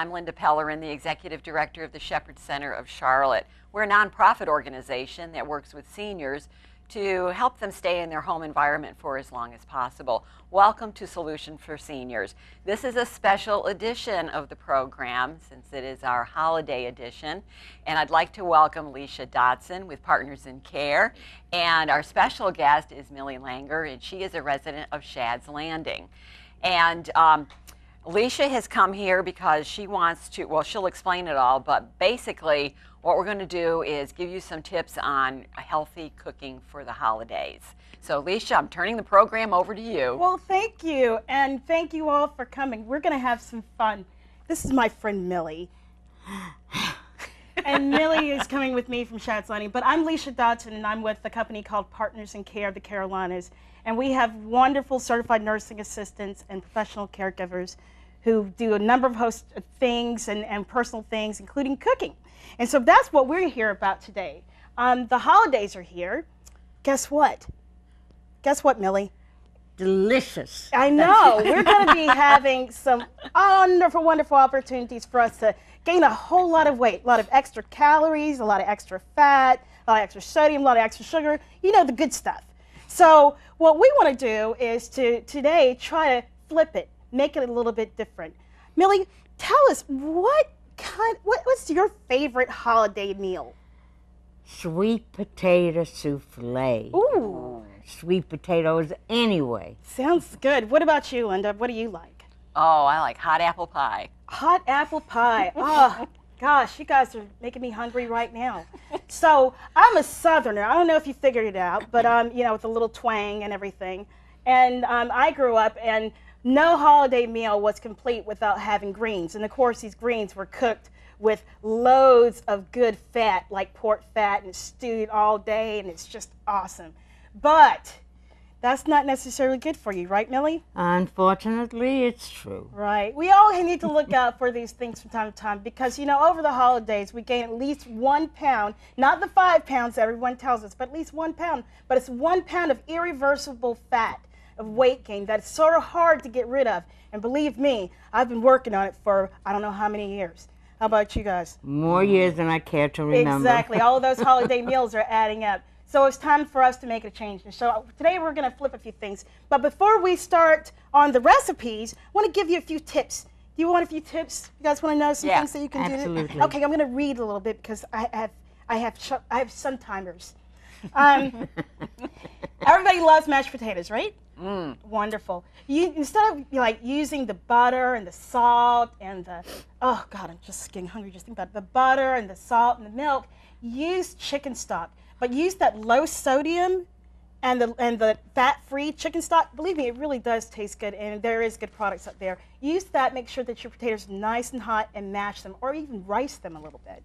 I'm Linda Pellerin, the Executive Director of the Shepherd Center of Charlotte. We're a nonprofit organization that works with seniors to help them stay in their home environment for as long as possible. Welcome to Solution for Seniors. This is a special edition of the program since it is our holiday edition. And I'd like to welcome Alicia Dodson with Partners in Care. And our special guest is Millie Langer, and she is a resident of Shadd's Landing. And Alicia has come here because she wants to, well, she'll explain it all, but basically what we're going to do is give you some tips on healthy cooking for the holidays. So Alicia, I'm turning the program over to you. Well, thank you, and thank you all for coming. We're going to have some fun. This is my friend Millie. And Millie is coming with me from Shadd's Landing, but I'm Alicia Dodson, and I'm with a company called Partners in Care of the Carolinas. And we have wonderful certified nursing assistants and professional caregivers who do a number of host of things and personal things, including cooking. And so that's what we're here about today. The holidays are here. Guess what? Guess what, Millie? Delicious. I know. We're going to be having some wonderful, wonderful opportunities for us to gain a whole lot of weight, a lot of extra calories, a lot of extra fat, a lot of extra sodium, a lot of extra sugar, you know, the good stuff. So what we want to do is to today try to flip it, make it a little bit different. Millie, tell us what's your favorite holiday meal? Sweet potato souffle. Ooh. Sweet potatoes anyway. Sounds good. What about you, Linda? What do you like? Oh, I like hot apple pie. Hot apple pie. Oh, gosh, you guys are making me hungry right now. So I'm a Southerner. I don't know if you figured it out, but you know, with a little twang and everything. And I grew up, and no holiday meal was complete without having greens. And of course, these greens were cooked with loads of good fat, like pork fat, and stewed all day, and it's just awesome. But that's not necessarily good for you, right, Millie? Unfortunately, it's true. Right. We all need to look out for these things from time to time because, you know, over the holidays, we gain at least 1 pound, not the 5 pounds everyone tells us, but at least 1 pound. But it's 1 pound of irreversible fat, of weight gain that's sort of hard to get rid of. And believe me, I've been working on it for I don't know how many years. How about you guys? More years than I care to remember. Exactly. All of those holiday meals are adding up. So it's time for us to make a change. And so today we're going to flip a few things. But before we start on the recipes, I want to give you a few tips. Do you want a few tips? You guys want to know some things that you can do? Absolutely. Okay, I'm going to read a little bit because I have sun timers. Everybody loves mashed potatoes, right? Mm. Wonderful. Instead of using the butter and the salt and the, oh God, I'm just getting hungry just thinking about it. The butter and the salt and the milk, use chicken stock. But use that low sodium and the fat-free chicken stock. Believe me, it really does taste good, and there is good products out there. Use that, make sure that your potatoes are nice and hot, and mash them, or even rice them a little bit.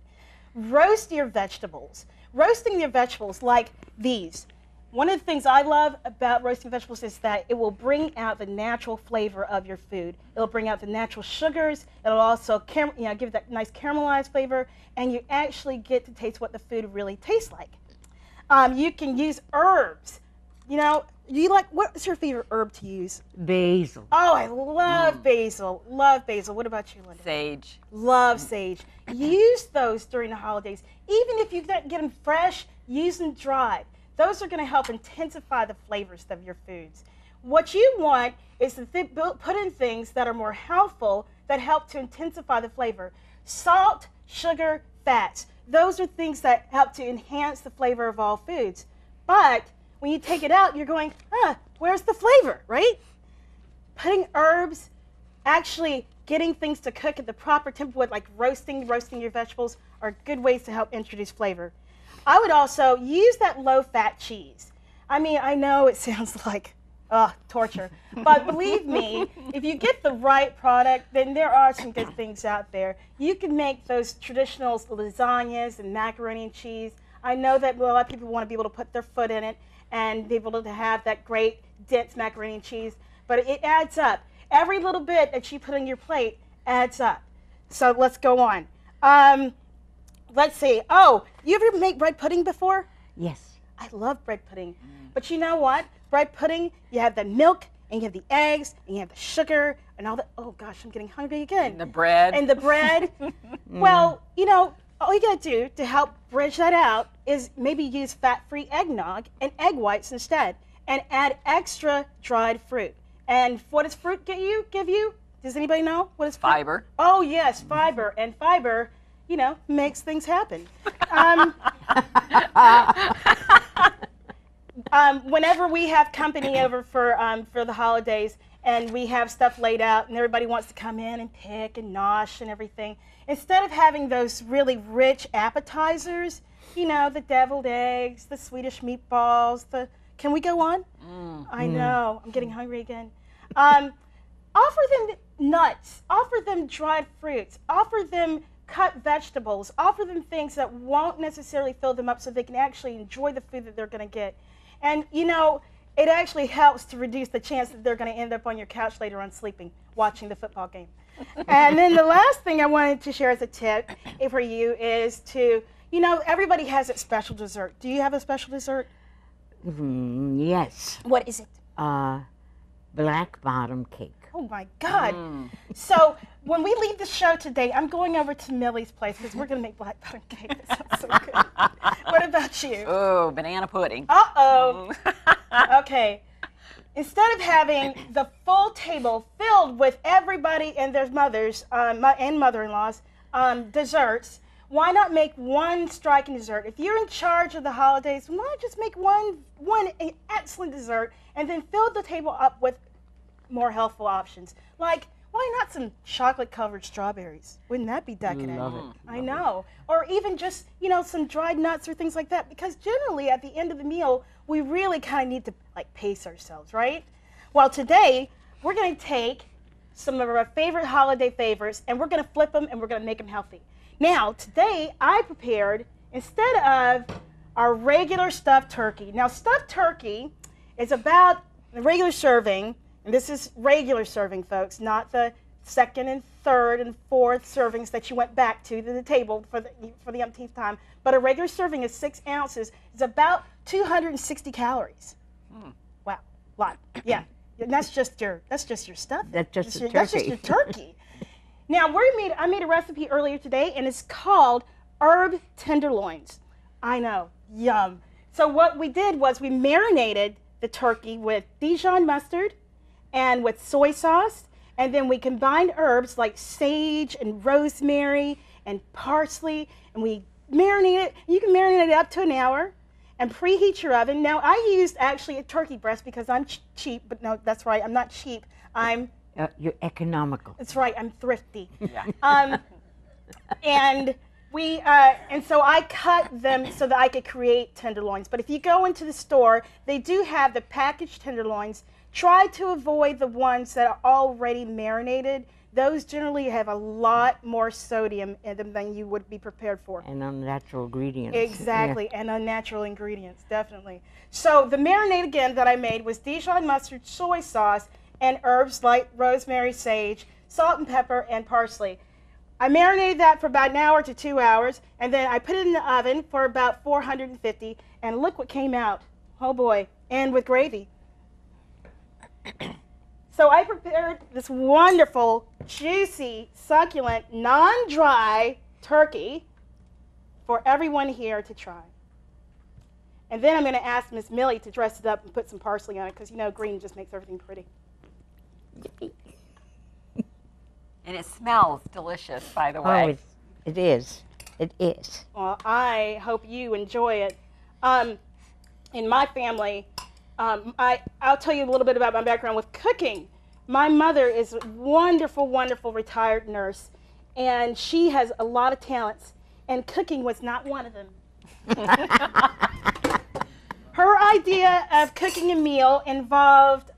Roast your vegetables. Roasting your vegetables like these. One of the things I love about roasting vegetables is that it will bring out the natural flavor of your food. It'll bring out the natural sugars. It'll also give that nice caramelized flavor, and you actually get to taste what the food really tastes like. You can use herbs. You know, what's your favorite herb to use? Basil. Oh, I love basil. Love basil. What about you, Linda? Sage. Love sage. Use those during the holidays. Even if you get them fresh, use them dried. Those are going to help intensify the flavors of your foods. What you want is to put in things that are more healthful, that help to intensify the flavor. Salt, sugar, fats. Those are things that help to enhance the flavor of all foods. But when you take it out, you're going, where's the flavor, right? Putting herbs, actually getting things to cook at the proper temperature, like roasting your vegetables, are good ways to help introduce flavor. I would also use that low-fat cheese. I mean, I know it sounds like torture, but believe me, if you get the right product, then there are some good things out there. You can make those traditional lasagnas and macaroni and cheese. I know that a lot of people want to be able to put their foot in it and be able to have that great dense macaroni and cheese, but it adds up. Every little bit that you put on your plate adds up. So let's go on. Let's see. Oh, you ever make bread pudding before? Yes. I love bread pudding. But you know what? Bread pudding, you have the milk, and you have the eggs, and you have the sugar. and all the, oh gosh, I'm getting hungry again. And the bread. And the bread. Well, you know, all you gotta do to help bridge that out is maybe use fat-free eggnog and egg whites instead, and add extra dried fruit. And what does fruit give you? Does anybody know? What is fruit? Fiber. Oh yes, fiber. And fiber, you know, makes things happen. Whenever we have company over for the holidays, and we have stuff laid out, and everybody wants to come in and pick and nosh and everything, instead of having those really rich appetizers, you know, the deviled eggs, the Swedish meatballs, can we go on? I know, I'm getting hungry again. Offer them nuts, offer them dried fruits, offer them cut vegetables, offer them things that won't necessarily fill them up so they can actually enjoy the food that they're going to get. And, you know, it actually helps to reduce the chance that they're going to end up on your couch later on sleeping, watching the football game. And then the last thing I wanted to share as a tip for you is to, you know, everybody has a special dessert. Do you have a special dessert? Yes. What is it? Black bottom cake. Oh my God. So when we leave the show today, I'm going over to Millie's place because we're going to make black bottom cake. That sounds so good. What about you? Oh, banana pudding. Uh-oh. Okay. Instead of having the full table filled with everybody and their mothers and mother-in-laws desserts, why not make one striking dessert? If you're in charge of the holidays, why not just make one excellent dessert and then fill the table up with more healthful options? Like, why not some chocolate-covered strawberries? Wouldn't that be decadent? Love it. I know. Or even just, you know, some dried nuts or things like that. Because generally, at the end of the meal, we really kind of need to, like, pace ourselves, right? Well, today, we're going to take some of our favorite holiday favorites, and we're going to flip them, and we're going to make them healthy. Now, today, I prepared, instead of our regular stuffed turkey. Now, stuffed turkey is about a regular serving. And this is regular serving, folks, not the second and third and fourth servings that you went back to the table for the umpteenth time. But a regular serving is 6 ounces. It's about 260 calories. Wow, lot. Yeah, and that's just your stuff. That's just the turkey. That's just your turkey. Now I made a recipe earlier today, and it's called herb tenderloins. I know, yum. So what we did was we marinated the turkey with Dijon mustard and with soy sauce, and then we combined herbs like sage and rosemary and parsley, and we marinate it. You can marinate it up to an hour and preheat your oven. Now, I used actually a turkey breast because I'm cheap, but no, that's right, I'm not cheap. You're economical. That's right, I'm thrifty. Yeah. And so I cut them so that I could create tenderloins. But if you go into the store, they do have the packaged tenderloins. Try to avoid the ones that are already marinated. Those generally have a lot more sodium in them than you would be prepared for. And unnatural ingredients. Exactly, and unnatural ingredients, definitely. So the marinade again that I made was Dijon mustard, soy sauce, and herbs like rosemary, sage, salt and pepper, and parsley. I marinated that for about an hour to 2 hours, and then I put it in the oven for about 450, and look what came out. Oh boy, and with gravy. So I prepared this wonderful, juicy, succulent, non-dry turkey for everyone here to try. And then I'm going to ask Miss Millie to dress it up and put some parsley on it, because you know green just makes everything pretty. And it smells delicious, by the way. Oh, it is. It is. Well, I hope you enjoy it. In my family, I'll tell you a little bit about my background with cooking. My mother is a wonderful, wonderful retired nurse, and she has a lot of talents, and cooking was not one of them. Her idea of cooking a meal involved,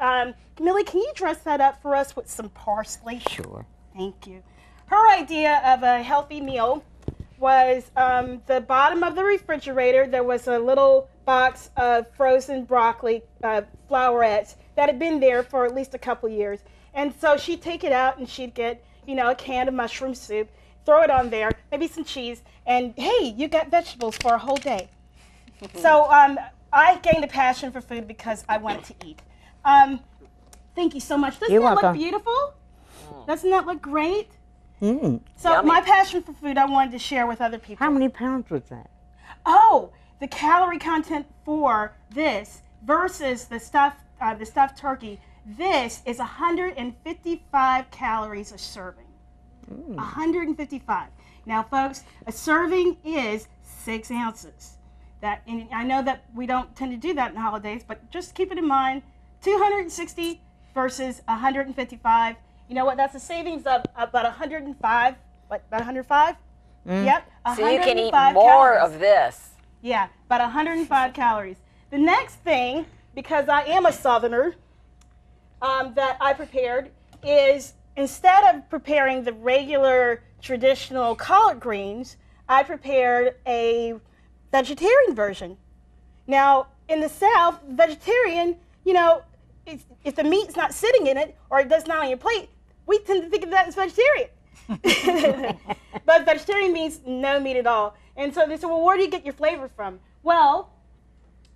Millie, can you dress that up for us with some parsley? Sure. Thank you. Her idea of a healthy meal was the bottom of the refrigerator, there was a little box of frozen broccoli flowerets that had been there for at least a couple years. And so she'd take it out and she'd get, you know, a can of mushroom soup, throw it on there, maybe some cheese, and hey, you got vegetables for a whole day. So I gained a passion for food because I wanted to eat. Thank you so much. Doesn't You're that look welcome. beautiful? Doesn't that look great? Mm. So Yummy. my passion for food I wanted to share with other people. How many pounds was that? Oh, the calorie content for this versus the stuffed turkey. This is 155 calories a serving. 155. Now, folks, a serving is 6 ounces. And I know that we don't tend to do that in the holidays, but just keep it in mind. 260 versus 155. You know what? That's a savings of about 105. What? About 105? Yep. So you can eat 105 more calories. of this. Yeah, about 105 calories. The next thing, because I am a Southerner, that I prepared is instead of preparing the regular traditional collard greens, I prepared a vegetarian version. Now, in the South, vegetarian, you know, if the meat's not sitting in it or it does not on your plate, we tend to think of that as vegetarian. But vegetarian means no meat at all. And so they said, well, where do you get your flavor from? Well,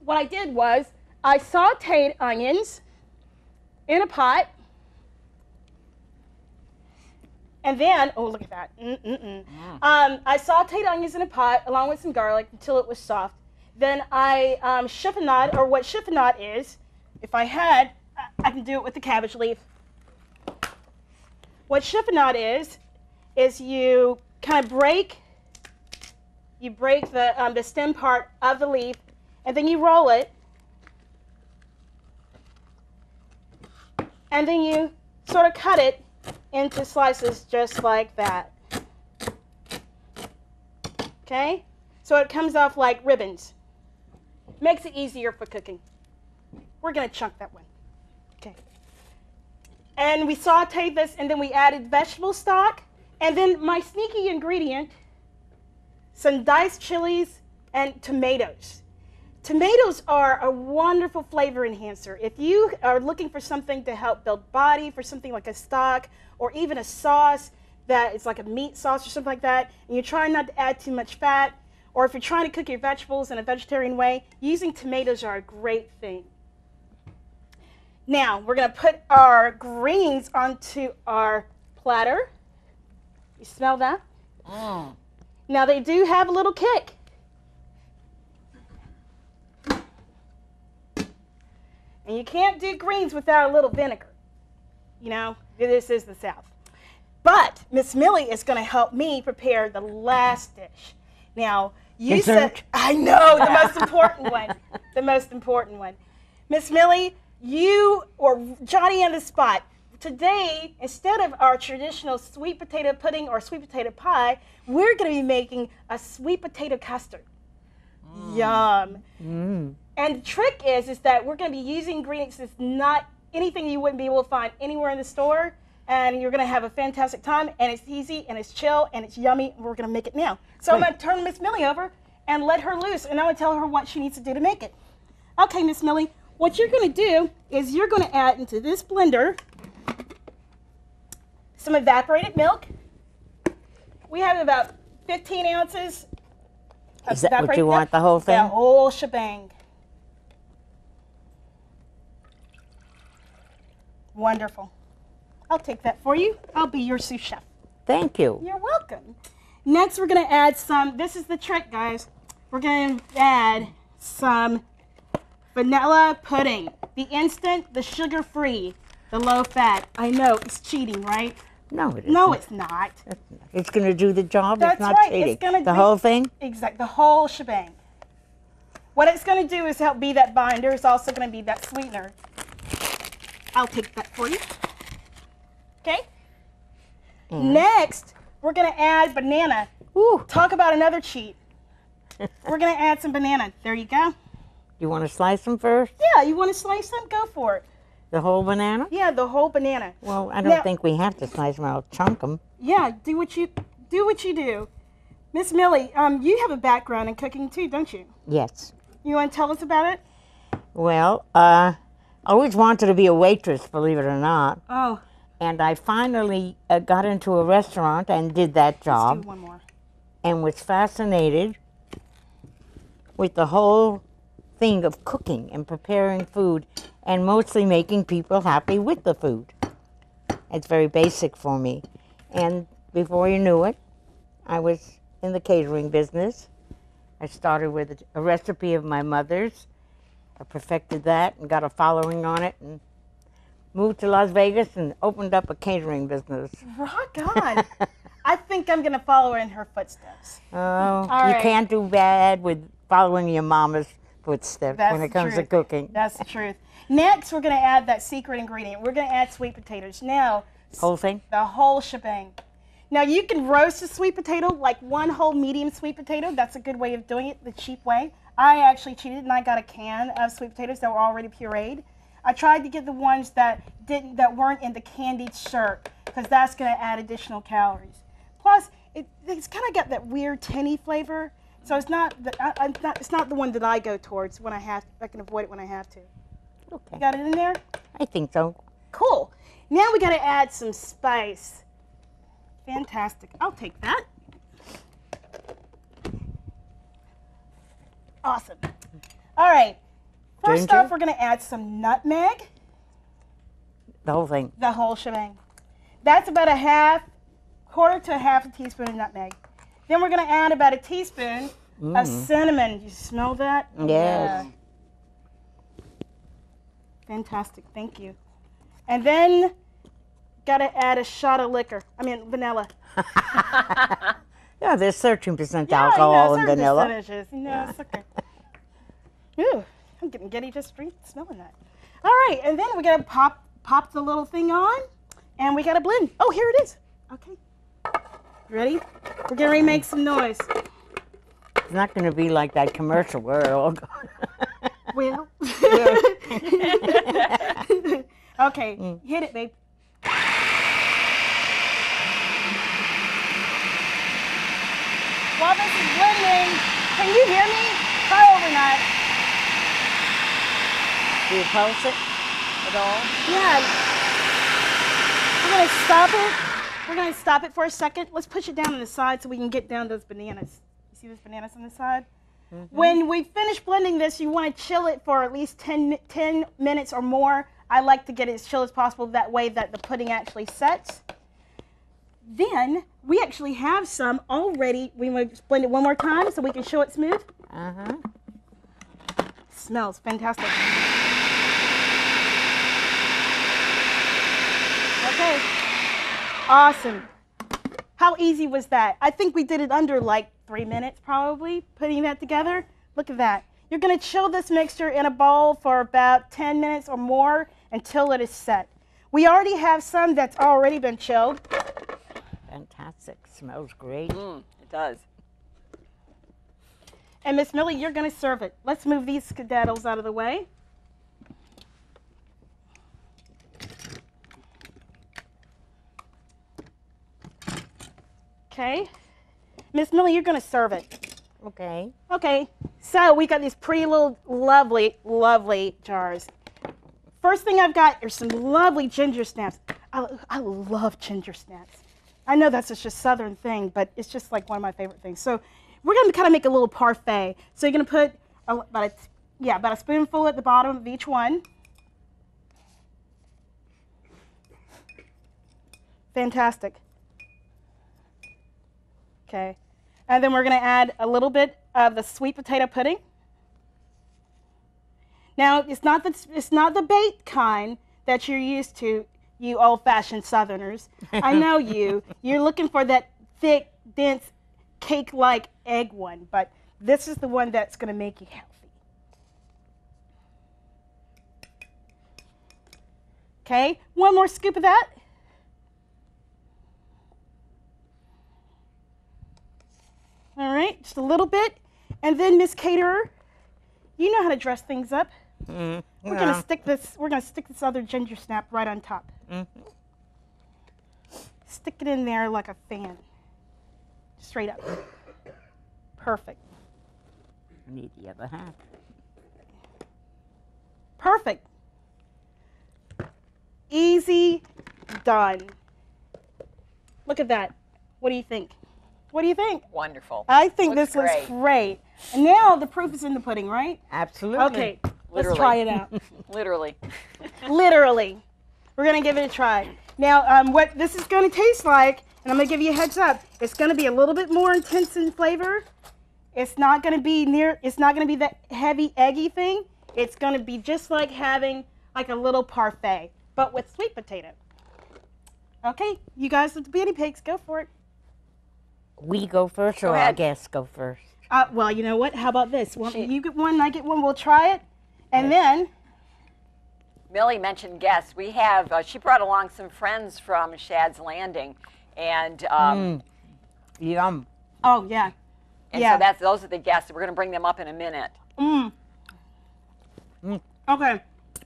what I did was I sauteed onions in a pot. And then, oh, look at that. I sauteed onions in a pot along with some garlic until it was soft. Then I chiffonade, or what chiffonade is, if I had, I can do it with the cabbage leaf. What chiffonade is you kind of break the stem part of the leaf, and then you roll it, and then you sort of cut it into slices just like that. Okay? So it comes off like ribbons. Makes it easier for cooking. We're going to chunk that one. Okay. And we sauteed this, and then we added vegetable stock, and then my sneaky ingredient, some diced chilies and tomatoes. Tomatoes are a wonderful flavor enhancer. If you are looking for something to help build body, for something like a stock, or even a sauce that is like a meat sauce or something like that, and you're trying not to add too much fat, or if you're trying to cook your vegetables in a vegetarian way, using tomatoes are a great thing. Now, we're going to put our greens onto our platter. You smell that? Now, they do have a little kick. And you can't do greens without a little vinegar. You know, this is the South. But Miss Millie is going to help me prepare the last dish. Now, you said, I know, the most important one. The most important one. Miss Millie, you or Johnny on the spot. Today, instead of our traditional sweet potato pudding or sweet potato pie, we're going to be making a sweet potato custard. Yum. And the trick is that we're going to be using ingredients that's not anything you wouldn't be able to find anywhere in the store, and you're going to have a fantastic time, and it's easy, and it's chill, and it's yummy, and we're going to make it now. So I'm going to turn Miss Millie over and let her loose, and I'm going to tell her what she needs to do to make it. Okay, Miss Millie, what you're going to do is you're going to add into this blender some evaporated milk. We have about 15 ounces of Is that what evaporated you want, milk. the whole thing? The whole shebang. Wonderful. I'll take that for you. I'll be your sous chef. Thank you. You're welcome. Next, we're going to add some, this is the trick, guys. We're going to add some vanilla pudding. The instant, the sugar-free, the low-fat. I know, it's cheating, right? No, it isn't. No, it's not. It's going to do the job. That's it's not right. cheating. It's gonna the be- whole thing? Exactly, the whole shebang. What it's going to do is help be that binder. It's also going to be that sweetener. I'll take that for you. Okay? Next, we're going to add banana. Ooh. Talk about another cheat. We're going to add some banana. There you go. You want to slice them first? Yeah, you want to slice them? Go for it. The whole banana? Yeah, the whole banana. Well, I don't Now- think we have to slice them. I'll chunk them. Yeah, do what you do. Miss Millie, you have a background in cooking too, don't you? Yes. You want to tell us about it? Well, I always wanted to be a waitress, believe it or not. Oh, And I finally got into a restaurant and did that let's job. do one more. And was fascinated with the whole thing of cooking and preparing food and mostly making people happy with the food. It's very basic for me. And before you knew it, I was in the catering business. I started with a recipe of my mother's. I perfected that and got a following on it and moved to Las Vegas and opened up a catering business. Rock on. I think I'm going to follow her in her footsteps. Oh, you right. can't do bad with following your mama's footsteps when it comes to cooking. That's the truth. Next, we're going to add that secret ingredient. We're going to add sweet potatoes. Now, Whole thing? the whole shebang. Now, you can roast a sweet potato, like one whole medium sweet potato. That's a good way of doing it, the cheap way. I actually cheated, and I got a can of sweet potatoes that were already pureed. I tried to get the ones that weren't in the candied syrup, because that's going to add additional calories. Plus, it's kind of got that weird tinny flavor, so it's not the one that I go towards when I can avoid it when I have to. Okay. You got it in there? I think so. Cool. Now we got to add some spice. Fantastic. I'll take that. Awesome. All right. First Ginger? off, we're going to add some nutmeg. The whole thing. The whole shebang. That's about quarter to a half a teaspoon of nutmeg. Then we're going to add about a teaspoon of cinnamon. You smell that? Yes. Yeah. Fantastic. Thank you. And then got to add a shot of vanilla. Yeah, there's 13% Yeah, alcohol in certain vanilla. percentages. It's okay. Ooh, I'm getting giddy just smelling that. All right, and then we got to pop the little thing on, and we got to blend. Oh, here it is. Okay. Ready? We're going to make some noise. It's not going to be like that commercial where it all goes. Well. Okay, hit it, babe. While this is blending, can you hear me? Try overnight. Do you pulse it at all? Yeah. We're going to stop it. We're going to stop it for a second. Let's push it down on the side so we can get down those bananas. You see those bananas on the side? Mm-hmm. When we finish blending this, you want to chill it for at least 10 minutes or more. I like to get it as chill as possible. That way that the pudding actually sets. Then we actually have some already. We want to blend it one more time so we can show it smooth. Uh-huh. Smells fantastic. Okay. Awesome. How easy was that? I think we did it under like 3 minutes probably, putting that together. Look at that. You're going to chill this mixture in a bowl for about 10 minutes or more until it is set. We already have some that's already been chilled. Fantastic. Smells great. It does. And Miss Millie, you're going to serve it. Let's move these skedaddles out of the way. Okay. Miss Millie, you're going to serve it. Okay. Okay. So we got these pretty little lovely, lovely jars. First thing I've got are some lovely ginger snaps. I love ginger snaps. I know that's just a southern thing, but it's just like one of my favorite things. So we're going to kind of make a little parfait. So you're going to put about a spoonful at the bottom of each one. Fantastic. Okay. And then we're going to add a little bit of the sweet potato pudding. Now, it's not the baked kind that you're used to, you old-fashioned Southerners. I know you. You're looking for that thick, dense, cake-like egg one, but this is the one that's going to make you healthy. Okay, one more scoop of that. All right, just a little bit. And then, Miss Caterer, you know how to dress things up. We're gonna stick this other ginger snap right on top. Stick it in there like a fan. Straight up. Perfect. I need the other half. Perfect. Easy done. Look at that. What do you think? What do you think? Wonderful. I think Looks this was great. And now the proof is in the pudding, right? Absolutely. Okay, Literally. let's try it out. Literally. Literally. We're going to give it a try. Now, what this is going to taste like, and I'm going to give you a heads up, it's going to be a little bit more intense in flavor. It's not going to be that heavy, eggy thing. It's going to be just like having like a little parfait, but with sweet potato. Okay, you guys with the guinea pigs, go for it. We go first, Go or our ahead. guests go first? Well, you know what? How about this? You get one, I get one. We'll try it, and then. Millie mentioned guests. We have, she brought along some friends from Shad's Landing, and Yum. Oh yeah. and Yeah. so those are the guests. We're going to bring them up in a minute. Okay.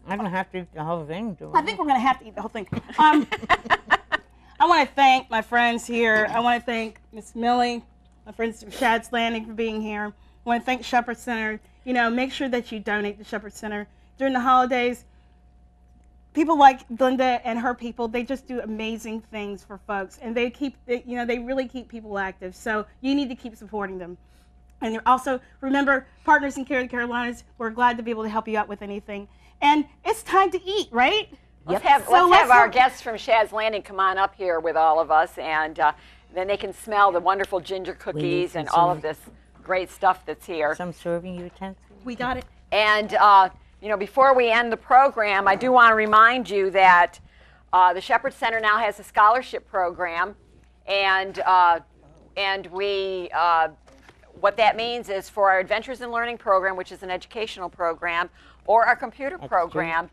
I don't have to eat the whole thing, do I think we're going to have to eat the whole thing. I want to thank my friends here. I want to thank Miss Millie, my friends from Shad's Landing for being here. I want to thank Shepherd Center. You know, make sure that you donate to Shepherd Center during the holidays. People like Linda and her people, they just do amazing things for folks, and they really keep people active. So you need to keep supporting them. And also remember, Partners in Care of the Carolinas, we're glad to be able to help you out with anything. And it's time to eat, right? Let's have our guests from Shad's Landing come on up here with all of us, and then they can smell the wonderful ginger cookies and all of this great stuff that's here. Some serving utensils? We got it. And you know, before we end the program, I do want to remind you that the Shepherd Center now has a scholarship program, and we what that means is for our Adventures in Learning program, which is an educational program, or our computer program,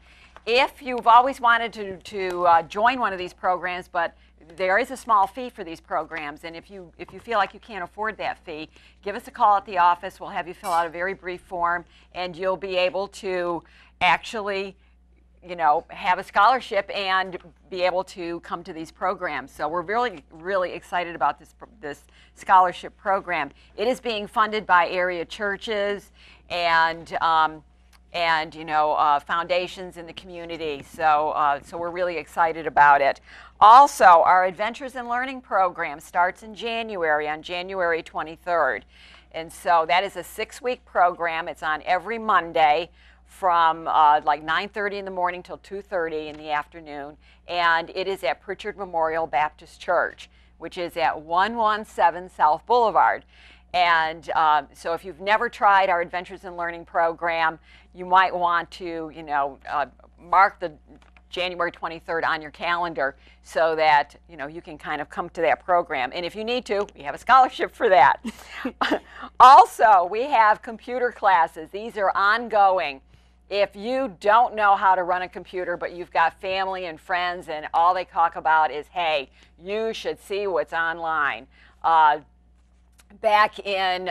if you've always wanted to join one of these programs, but there is a small fee for these programs, and if you feel like you can't afford that fee, give us a call at the office. We'll have you fill out a very brief form, and you'll be able to actually, you know, have a scholarship and be able to come to these programs. So we're really, really excited about this scholarship program. It is being funded by area churches and you know, foundations in the community. So so we're really excited about it. Also, our Adventures in Learning program starts in January, on January 23rd. And so that is a 6-week program. It's on every Monday from like 9:30 in the morning till 2:30 in the afternoon. And it is at Pritchard Memorial Baptist Church, which is at 117 South Boulevard. And so if you've never tried our Adventures in Learning program, you might want to, you know, mark the January 23rd on your calendar so that, you know, you can kind of come to that program. And if you need to, we have a scholarship for that. Also, we have computer classes. These are ongoing. If you don't know how to run a computer, but you've got family and friends and all they talk about is, hey, you should see what's online. Back in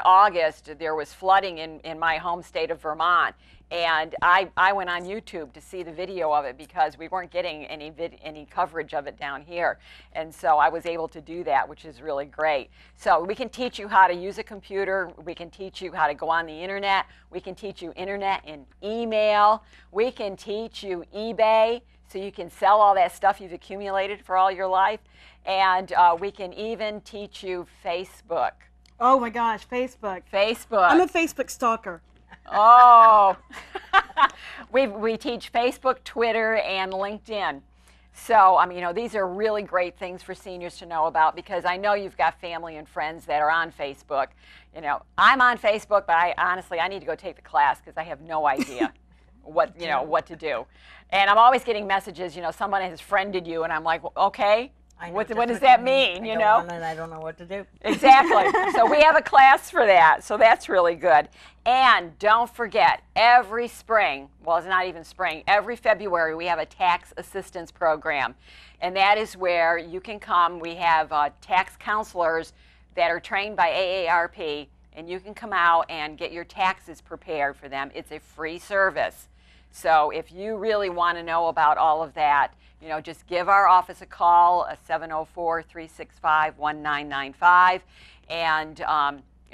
August, there was flooding in my home state of Vermont, and I went on YouTube to see the video of it because we weren't getting any coverage of it down here, and so I was able to do that, which is really great. So we can teach you how to use a computer. We can teach you how to go on the internet. We can teach you internet and email. We can teach you eBay, so you can sell all that stuff you've accumulated for all your life. And we can even teach you Facebook. Oh my gosh, Facebook. Facebook. I'm a Facebook stalker. Oh. we teach Facebook, Twitter, and LinkedIn. So, I mean, you know, these are really great things for seniors to know about, because I know you've got family and friends that are on Facebook. You know, I'm on Facebook, but honestly, I need to go take the class because I have no idea what to do. And I'm always getting messages, you know, someone has friended you, and I'm like, well, okay. What does that mean, you know? And I don't know what to do. Exactly. So we have a class for that. So that's really good. And don't forget, every spring, well, it's not even spring, every February we have a tax assistance program. And that is where you can come. We have tax counselors that are trained by AARP, and you can come out and get your taxes prepared for them. It's a free service. So if you really want to know about all of that, you know, just give our office a call, 704-365-1995, and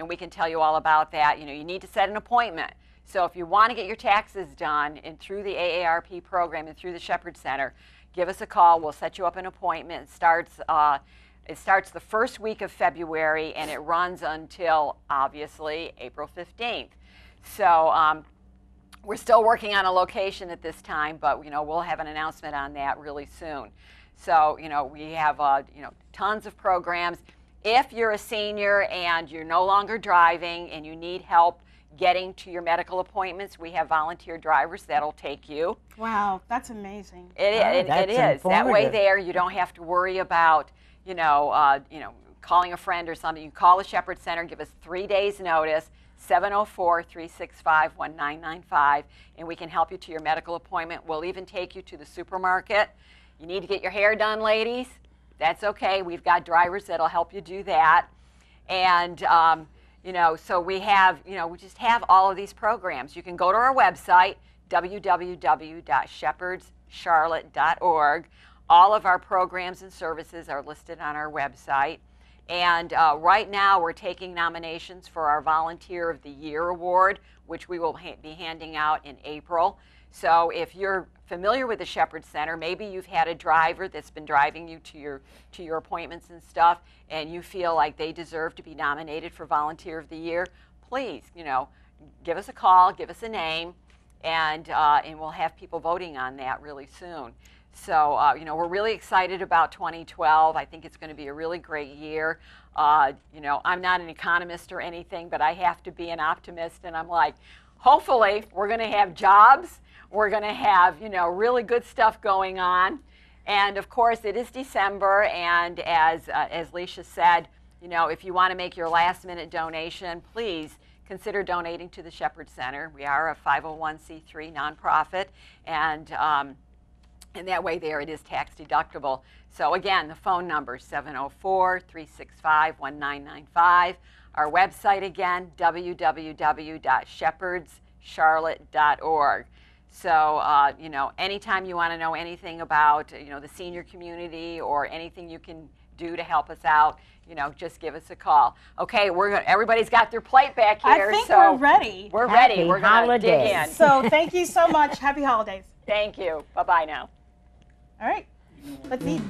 we can tell you all about that. You know, you need to set an appointment. So if you want to get your taxes done through the AARP program and through the Shepherd Center, give us a call. We'll set you up an appointment. It starts the first week of February, and it runs until, obviously, April 15th. So We're still working on a location at this time, but we'll have an announcement on that really soon. So we have tons of programs. If you're a senior and you're no longer driving and you need help getting to your medical appointments, we have volunteer drivers that'll take you. Wow, that's amazing. It is. That way there you don't have to worry about calling a friend or something. You call the Shepherd Center, give us 3 days notice, 704-365-1995, and we can help you to your medical appointment. We'll even take you to the supermarket. You need to get your hair done, ladies. That's okay. We've got drivers that'll help you do that. And so we have, we just have all of these programs. You can go to our website, www.shepherdscharlotte.org. All of our programs and services are listed on our website. And right now we're taking nominations for our Volunteer of the Year Award, which we will be handing out in April. So if you're familiar with the Shepherd Center, maybe you've had a driver that's been driving you to your appointments and stuff, and you feel like they deserve to be nominated for Volunteer of the Year, please, give us a call, give us a name, and we'll have people voting on that really soon. So, we're really excited about 2012. I think it's going to be a really great year. I'm not an economist or anything, but I have to be an optimist, and I'm like, hopefully we're going to have jobs. We're going to have, really good stuff going on. And of course, it is December, and as Leisha said, if you want to make your last-minute donation, please consider donating to the Shepherd Center. We are a 501c3 nonprofit, and that way there it is tax deductible. So again, the phone number is 704-365-1995. Our website again, www.shepherdscharlotte.org. So, anytime you want to know anything about, the senior community or anything you can do to help us out, just give us a call. Okay, everybody's got their plate back here. I think so we're ready. We're ready. We're going to dig in. So thank you so much. Happy holidays. Thank you. Bye-bye now. All right, let's eat.